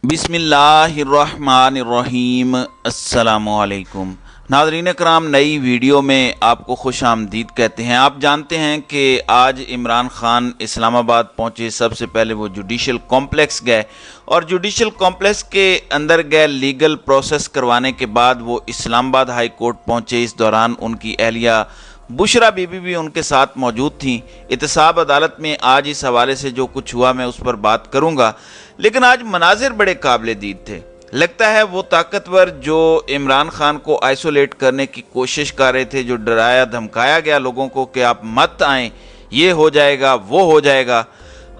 बिस्मिल्लाहिर्रहमानिर्रहीम। अस्सलामुअलैकुम नाज़रीन कराम, नई वीडियो में आपको खुश आमदीद कहते हैं। आप जानते हैं कि आज इमरान खान इस्लामाबाद पहुंचे। सबसे पहले वो जुडिशल कॉम्प्लेक्स गए और जुडिशल कॉम्प्लेक्स के अंदर गए लीगल प्रोसेस करवाने के बाद वो इस्लामाबाद हाई कोर्ट पहुंचे। इस दौरान उनकी अहलिया बुशरा बीबी भी उनके साथ मौजूद थी। एहतसाब अदालत में आज इस हवाले से जो कुछ हुआ मैं उस पर बात करूंगा, लेकिन आज मनाजिर बड़े काबिल दीद थे। लगता है वो ताकतवर जो इमरान खान को आइसोलेट करने की कोशिश कर रहे थे, जो डराया धमकाया गया लोगों को कि आप मत आएं, ये हो जाएगा वो हो जाएगा।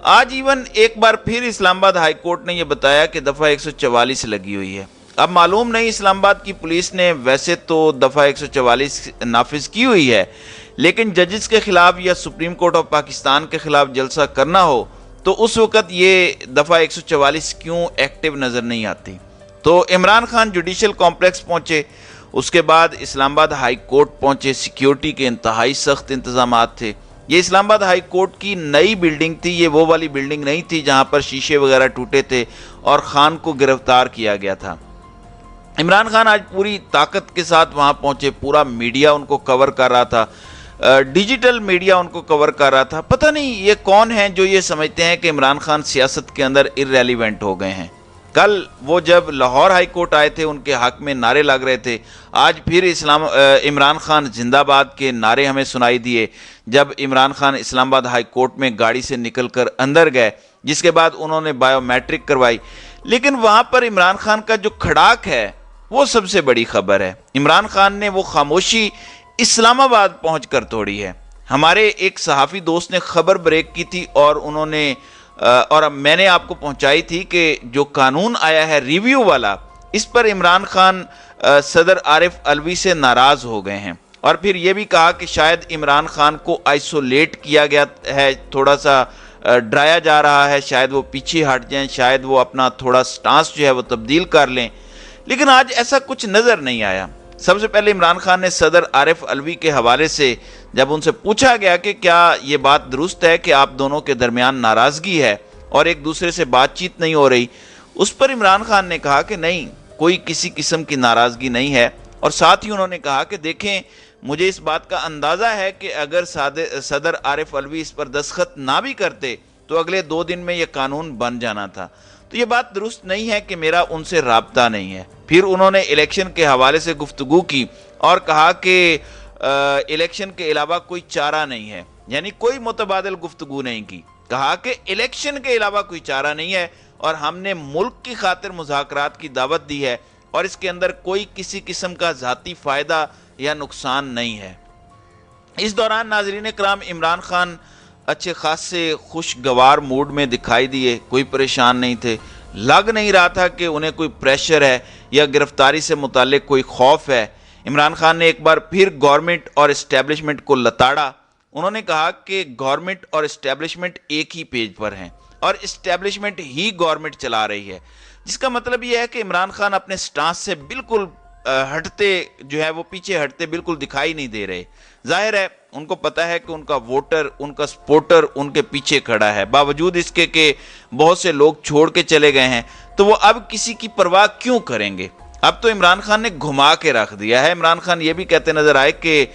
आज इवन एक बार फिर इस्लामाबाद हाई कोर्ट ने यह बताया कि दफ़ा 144 लगी हुई है। अब मालूम नहीं इस्लामाबाद की पुलिस ने वैसे तो दफ़ा 144 नाफिज की हुई है, लेकिन जजेस के खिलाफ या सुप्रीम कोर्ट ऑफ पाकिस्तान के खिलाफ जलसा करना हो तो उस वक़्त ये दफ़ा 144 क्यों एक्टिव नज़र नहीं आती। तो इमरान खान जुडिशल कॉम्प्लेक्स पहुंचे, उसके बाद इस्लामाबाद हाई कोर्ट पहुंचे। सिक्योरिटी के इंतहाई सख्त इंतजाम थे। ये इस्लामाबाद हाई कोर्ट की नई बिल्डिंग थी, ये वो वाली बिल्डिंग नहीं थी जहां पर शीशे वगैरह टूटे थे और खान को गिरफ्तार किया गया था। इमरान खान आज पूरी ताकत के साथ वहां पहुंचे। पूरा मीडिया उनको कवर कर रहा था, डिजिटल मीडिया उनको कवर कर रहा था। पता नहीं ये कौन है जो ये समझते हैं कि इमरान खान सियासत के अंदर इररेलीवेंट हो गए हैं। कल वो जब लाहौर हाई कोर्ट आए थे उनके हक में नारे लग रहे थे। आज फिर इमरान खान जिंदाबाद के नारे हमें सुनाई दिए जब इमरान खान इस्लामाबाद हाई कोर्ट में गाड़ी से निकलकर अंदर गए, जिसके बाद उन्होंने बायोमेट्रिक करवाई। लेकिन वहां पर इमरान खान का जो खड़ाक है वो सबसे बड़ी खबर है। इमरान खान ने वो खामोशी इस्लामाबाद पहुंचकर तोड़ी है। हमारे एक सहाफ़ी दोस्त ने खबर ब्रेक की थी और और मैंने आपको पहुंचाई थी कि जो कानून आया है रिव्यू वाला, इस पर इमरान खान सदर आरिफ अलवी से नाराज़ हो गए हैं और फिर ये भी कहा कि शायद इमरान खान को आइसोलेट किया गया है, थोड़ा सा डराया जा रहा है, शायद वो पीछे हट जाएं, शायद वो अपना थोड़ा स्टांस जो है वो तब्दील कर लें। लेकिन आज ऐसा कुछ नज़र नहीं आया। सबसे पहले इमरान खान ने सदर आरिफ अलवी के हवाले से जब उनसे पूछा गया कि क्या ये बात दुरुस्त है कि आप दोनों के दरमियान नाराज़गी है और एक दूसरे से बातचीत नहीं हो रही, उस पर इमरान खान ने कहा कि नहीं, कोई किसी किस्म की नाराज़गी नहीं है। और साथ ही उन्होंने कहा कि देखें, मुझे इस बात का अंदाज़ा है कि अगर सदर आरिफ अलवी इस पर दस्तखत ना भी करते तो अगले 2 दिन में यह कानून बन जाना था। तो ये बात दुरुस्त नहीं है कि मेरा उनसे राब्ता नहीं है। फिर उन्होंने इलेक्शन के हवाले से गुफ्तगू की और कहा कि इलेक्शन के अलावा कोई चारा नहीं है, यानी कोई मुतबादिल गुफ्तगू नहीं की। कहा कि इलेक्शन के अलावा कोई चारा नहीं है और हमने मुल्क की खातिर मुज़ाकरात की दावत दी है और इसके अंदर कोई किसी किस्म का ज़ाती फ़ायदा या नुकसान नहीं है। इस दौरान नाज़रीन कराम, इमरान खान अच्छे खासे खुशगवार मूड में दिखाई दिए, कोई परेशान नहीं थे। लग नहीं रहा था कि उन्हें कोई प्रेशर है या गिरफ्तारी से मुताल्लिक कोई खौफ है। इमरान खान ने एक बार फिर गवर्नमेंट और इस्टेब्लिशमेंट को लताड़ा। उन्होंने कहा कि गवर्नमेंट और इस्टेब्लिशमेंट एक ही पेज पर हैं और इस्टेब्लिशमेंट ही गवर्नमेंट चला रही है, जिसका मतलब यह है कि इमरान खान अपने स्टांस से बिल्कुल हटते जो है वो पीछे हटते बिल्कुल दिखाई नहीं दे रहे। जाहिर है उनको पता है कि उनका वोटर, उनका सपोर्टर उनके पीछे खड़ा है, बावजूद इसके कि बहुत से लोग छोड़ के चले गए हैं। तो वो अब किसी की परवाह क्यों करेंगे। अब तो इमरान खान ने घुमा के रख दिया है। इमरान खान ये भी कहते नजर आए कि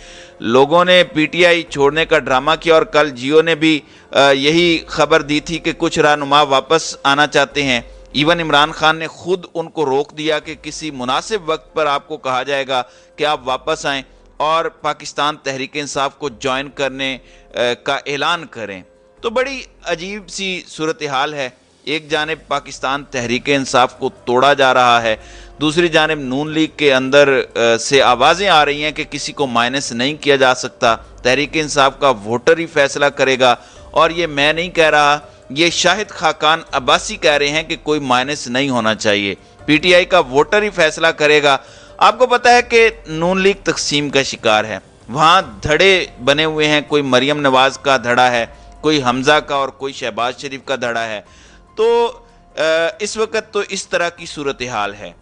लोगों ने पीटीआई छोड़ने का ड्रामा किया और कल जियो ने भी यही खबर दी थी कि कुछ रहनुमा वापस आना चाहते हैं। इवन इमरान खान ने खुद उनको रोक दिया कि किसी मुनासिब वक्त पर आपको कहा जाएगा कि आप वापस आएं और पाकिस्तान तहरीक इंसाफ को ज्वाइन करने का ऐलान करें। तो बड़ी अजीब सी सूरत हाल है। एक जानिब पाकिस्तान तहरीक इंसाफ को तोड़ा जा रहा है, दूसरी जानिब नून लीग के अंदर से आवाज़ें आ रही हैं कि किसी को माइनस नहीं किया जा सकता, तहरीक इंसाफ का वोटर ही फैसला करेगा। और ये मैं नहीं कह रहा, ये शाहिद खाकान अब्बासी कह रहे हैं कि कोई माइनस नहीं होना चाहिए, पीटीआई का वोटर ही फैसला करेगा। आपको पता है कि नून लीग तकसीम का शिकार है। वहाँ धड़े बने हुए हैं, कोई मरियम नवाज का धड़ा है, कोई हमजा का और कोई शहबाज शरीफ का धड़ा है। तो इस वक्त तो इस तरह की सूरत हाल है।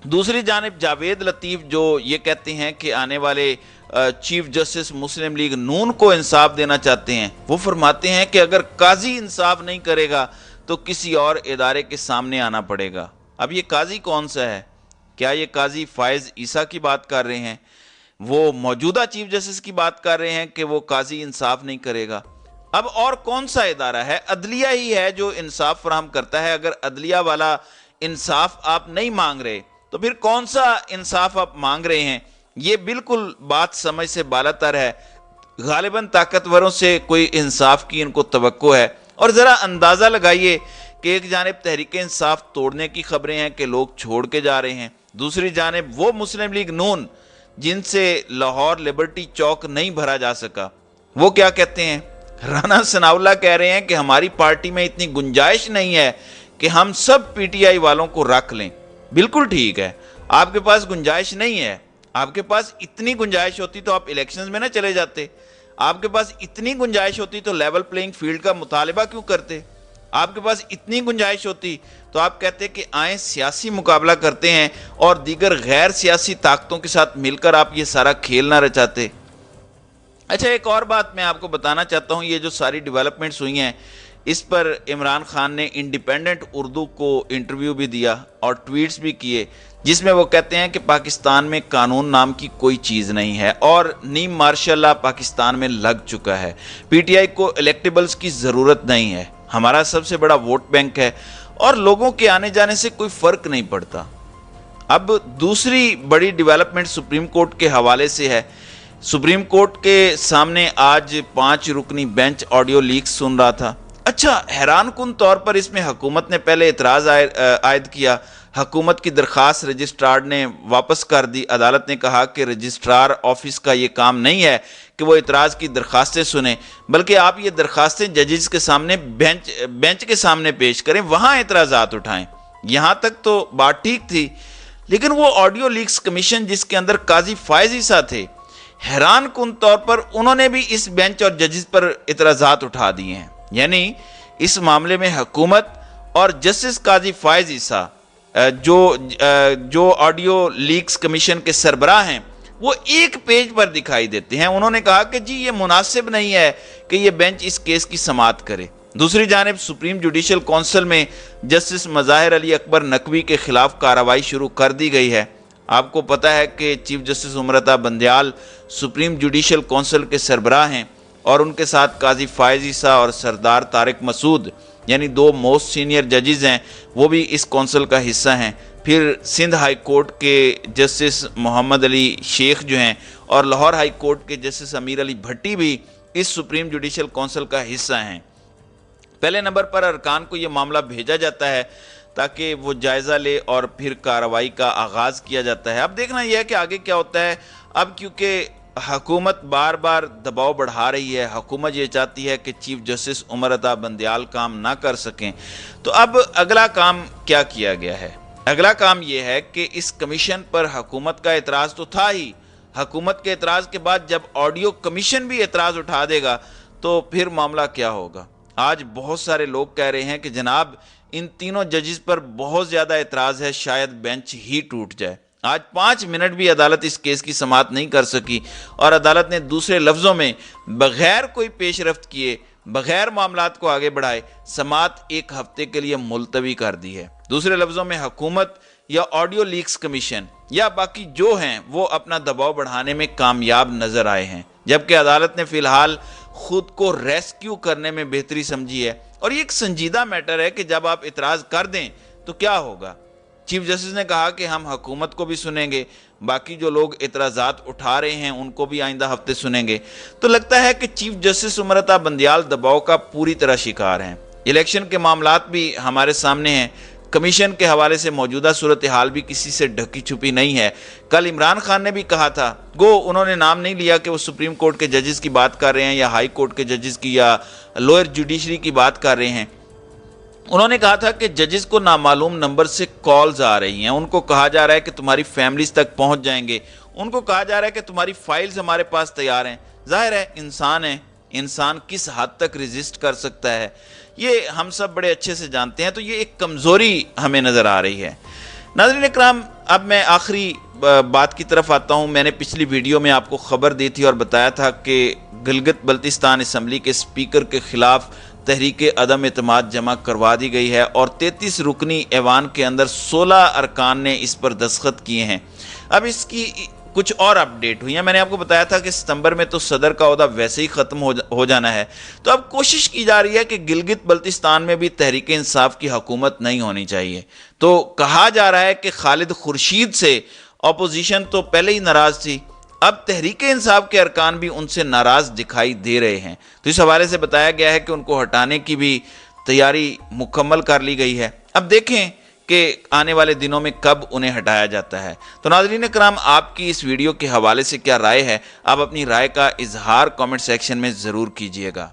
दूसरी जानिब जावेद लतीफ़ जो ये कहते हैं कि आने वाले चीफ जस्टिस मुस्लिम लीग नून को इंसाफ देना चाहते हैं, वो फरमाते हैं कि अगर काजी इंसाफ नहीं करेगा تو کسی اور ادارے کے سامنے آنا پڑے گا۔ اب یہ قاضی کون سا ہے؟ کیا یہ قاضی فائز عیسیٰ کی بات کر رہے ہیں؟ وہ موجودہ چیف جسٹس کی بات کر رہے ہیں کہ وہ قاضی انصاف نہیں کرے گا؟ اب اور کون سا ادارہ ہے؟ عدلیہ ہی ہے جو انصاف فراہم کرتا ہے۔ اگر عدلیہ والا انصاف آپ نہیں مانگ رہے تو پھر کون سا انصاف آپ مانگ رہے ہیں؟ یہ بالکل بات سمجھ سے بالاتر ہے۔ غالباً طاقتوروں سے کوئی انصاف کی ان کو توقع ہے۔ اور ذرا اندازہ لگائیے کہ ایک جانب تحریک انصاف توڑنے کی خبریں ہیں کہ لوگ چھوڑ کے جا رہے ہیں، دوسری جانب وہ مسلم لیگ نون جن سے لاہور لبرٹی چوک نہیں بھرا جا سکا، وہ کیا کہتے ہیں؟ رانا ثناء اللہ کہہ رہے ہیں کہ ہماری پارٹی میں اتنی گنجائش نہیں ہے کہ ہم سب پی ٹی آئی والوں کو رکھ لیں۔ بالکل ٹھیک ہے، آپ کے پاس گنجائش نہیں ہے۔ آپ کے پاس اتنی گنجائش ہوتی تو آپ الیکشنز میں نہ چلے جاتے۔ آپ کے پاس اتنی گنجائش ہوتی تو لیول پلینگ فیلڈ کا مطالبہ کیوں کرتے؟ آپ کے پاس اتنی گنجائش ہوتی تو آپ کہتے کہ آئیں سیاسی مقابلہ کرتے ہیں اور دیگر غیر سیاسی طاقتوں کے ساتھ مل کر آپ یہ سارا کھیل نہ رچاتے۔ اچھا، ایک اور بات میں آپ کو بتانا چاہتا ہوں، یہ جو ساری ڈیولپمنٹس ہوئی ہیں اس پر عمران خان نے انڈیپینڈنٹ اردو کو انٹرویو بھی دیا اور ٹویٹس بھی کیے، جس میں وہ کہتے ہیں کہ پاکستان میں قانون نام کی کوئی چیز نہیں ہے اور نیم مارشل لا پاکستان میں لگ چکا ہے۔ پی ٹی آئی کو الیکٹیبلز کی ضرورت نہیں ہے، ہمارا سب سے بڑا ووٹ بینک ہے اور لوگوں کے آنے جانے سے کوئی فرق نہیں پڑتا۔ اب دوسری بڑی ڈیولپمنٹ سپریم کورٹ کے حوالے سے ہے۔ سپریم کورٹ کے سامنے آج 5 رکنی بینچ آڈیو لیکس سن رہا تھا۔ اچھا، حیران کن طور پر اس میں حکومت نے پہلے اعتراض عائد کیا، حکومت کی درخواست رجسٹرار نے واپس کر دی۔ عدالت نے کہا کہ رجسٹرار آفس کا یہ کام نہیں ہے کہ وہ اعتراض کی درخواستیں سنیں، بلکہ آپ یہ درخواستیں ججز کے سامنے بینچ کے سامنے پیش کریں، وہاں اعتراضات اٹھائیں۔ یہاں تک تو بات ٹھیک تھی، لیکن وہ آڈیو لیکس کمیشن جس کے اندر قاضی فائز عیسیٰ تھے، حیران کن طور پر انہوں نے بھی اس بینچ اور ججز پر اعتراضات اٹھا دیے ہیں۔ یعنی اس معاملے میں حکومت اور جسٹس قاضی فائز عیسیٰ جو آڈیو لیکس کمیشن کے سربراہ ہیں، وہ ایک پیج پر دکھائی دیتے ہیں۔ انہوں نے کہا کہ جی یہ مناسب نہیں ہے کہ یہ بینچ اس کیس کی سماعت کرے۔ دوسری جانب سپریم جوڈیشل کونسل میں جسٹس مظاہر علی اکبر نقوی کے خلاف کارروائی شروع کر دی گئی ہے۔ آپ کو پتہ ہے کہ chief justice Amrita Bandial supreme judicial council کے سربراہ ہیں اور ان کے ساتھ قاضی فائز عیسیٰ اور سردار طارق مسعود یعنی 2 موسٹ سینئر ججز ہیں، وہ بھی اس کونسل کا حصہ ہیں۔ پھر سندھ ہائی کورٹ کے جسٹس محمد علی شیخ جو ہیں اور لاہور ہائی کورٹ کے جسٹس امیر علی بھٹی بھی اس سپریم جوڈیشل کونسل کا حصہ ہیں۔ پہلے نمبر پر ارکان کو یہ معاملہ بھیجا جاتا ہے تاکہ وہ جائزہ لے اور پھر کارروائی کا آغاز کیا جاتا ہے۔ اب دیکھنا یہ ہے کہ آگے کیا ہوتا ہے۔ اب کیونکہ حکومت بار بار دباؤ بڑھا رہی ہے، حکومت یہ چاہتی ہے کہ چیف جسٹس امرتا بندیال کام نہ کر سکیں، تو اب اگلا کام کیا کیا گیا ہے؟ اگلا کام یہ ہے کہ اس کمیشن پر حکومت کا اعتراض تو تھا ہی، حکومت کے اعتراض کے بعد جب آڈیو کمیشن بھی اعتراض اٹھا دے گا تو پھر معاملہ کیا ہوگا؟ آج بہت سارے لوگ کہہ رہے ہیں کہ جناب ان تینوں ججز پر بہت زیادہ اعتراض ہے، شاید بینچ ہی ٹوٹ جائے۔ آج 5 منٹ بھی عدالت اس کیس کی سماعت نہیں کر سکی اور عدالت نے دوسرے لفظوں میں بغیر کوئی پیش رفت کیے، بغیر معاملات کو آگے بڑھائے سماعت 1 ہفتے کے لیے ملتوی کر دی ہے۔ دوسرے لفظوں میں حکومت یا آڈیو لیکس کمیشن یا باقی جو ہیں وہ اپنا دباؤ بڑھانے میں کامیاب نظر آئے ہیں، جبکہ عدالت نے فی الحال خود کو ریسکیو کرنے میں بہتری سمجھی ہے۔ اور یہ ایک سنجیدہ میٹر ہے کہ جب آپ اعتراض کر دیں تو کیا ہوگا۔ چیف جسٹس نے کہا کہ ہم حکومت کو بھی سنیں گے، باقی جو لوگ اعتراضات اٹھا رہے ہیں ان کو بھی آئندہ ہفتے سنیں گے۔ تو لگتا ہے کہ چیف جسٹس امرتا بندیال دباؤ کا پوری طرح شکار ہیں۔ الیکشن کے معاملات بھی ہمارے سامنے ہیں، کمیشن کے حوالے سے موجودہ صورتحال بھی کسی سے ڈھکی چھپی نہیں ہے۔ کل عمران خان نے بھی کہا تھا، گو انہوں نے نام نہیں لیا کہ وہ سپریم کورٹ کے ججز کی بات کر رہے ہیں یا ہائی کورٹ کے ججز کی یا لوئر جوڈیشری کی بات کر رہے ہیں۔ انہوں نے کہا تھا کہ ججز کو نامعلوم نمبر سے کالز آ رہی ہیں، ان کو کہا جا رہا ہے کہ تمہاری فیملیز تک پہنچ جائیں گے، ان کو کہا جا رہا ہے کہ تمہاری فائلز ہمارے پاس تیار ہیں۔ ظاہر ہے انسان کس حد تک ریزسٹ کر سکتا ہے یہ ہم سب بڑے اچھے سے جانتے ہیں، تو یہ ایک کمزوری ہمیں نظر آ رہی ہے۔ ناظرین اکرام، اب میں آخری بات کی طرف آتا ہوں۔ میں نے پچھلی ویڈیو میں آپ کو خبر دی تھی اور بتایا تھا کہ گلگت بلتستان اسمبلی کے اسپیکر کے خلاف तहरीक अदम एतमाद जमा करवा दी गई है और 33 रुकनी ऐवान के अंदर 16 अरकान ने इस पर दस्तखत किए हैं। अब इसकी कुछ और अपडेट हुई है। मैंने आपको बताया था कि सितंबर में तो सदर का ओहदा वैसे ही ख़त्म हो जाना है, तो अब कोशिश की जा रही है कि गिलगित बल्तिस्तान में भी तहरीक इंसाफ की हुकूमत नहीं होनी चाहिए। तो कहा जा रहा है कि खालिद खुर्शीद से अपोजिशन तो पहले ही नाराज़ थी, अब तहरीक इंसाफ के अरकान भी उनसे नाराज़ दिखाई दे रहे हैं। तो इस हवाले से बताया गया है कि उनको हटाने की भी तैयारी मुकम्मल कर ली गई है। अब देखें कि आने वाले दिनों में कब उन्हें हटाया जाता है। तो नाज़रीन कराम, आपकी इस वीडियो के हवाले से क्या राय है? आप अपनी राय का इजहार कमेंट सेक्शन में ज़रूर कीजिएगा।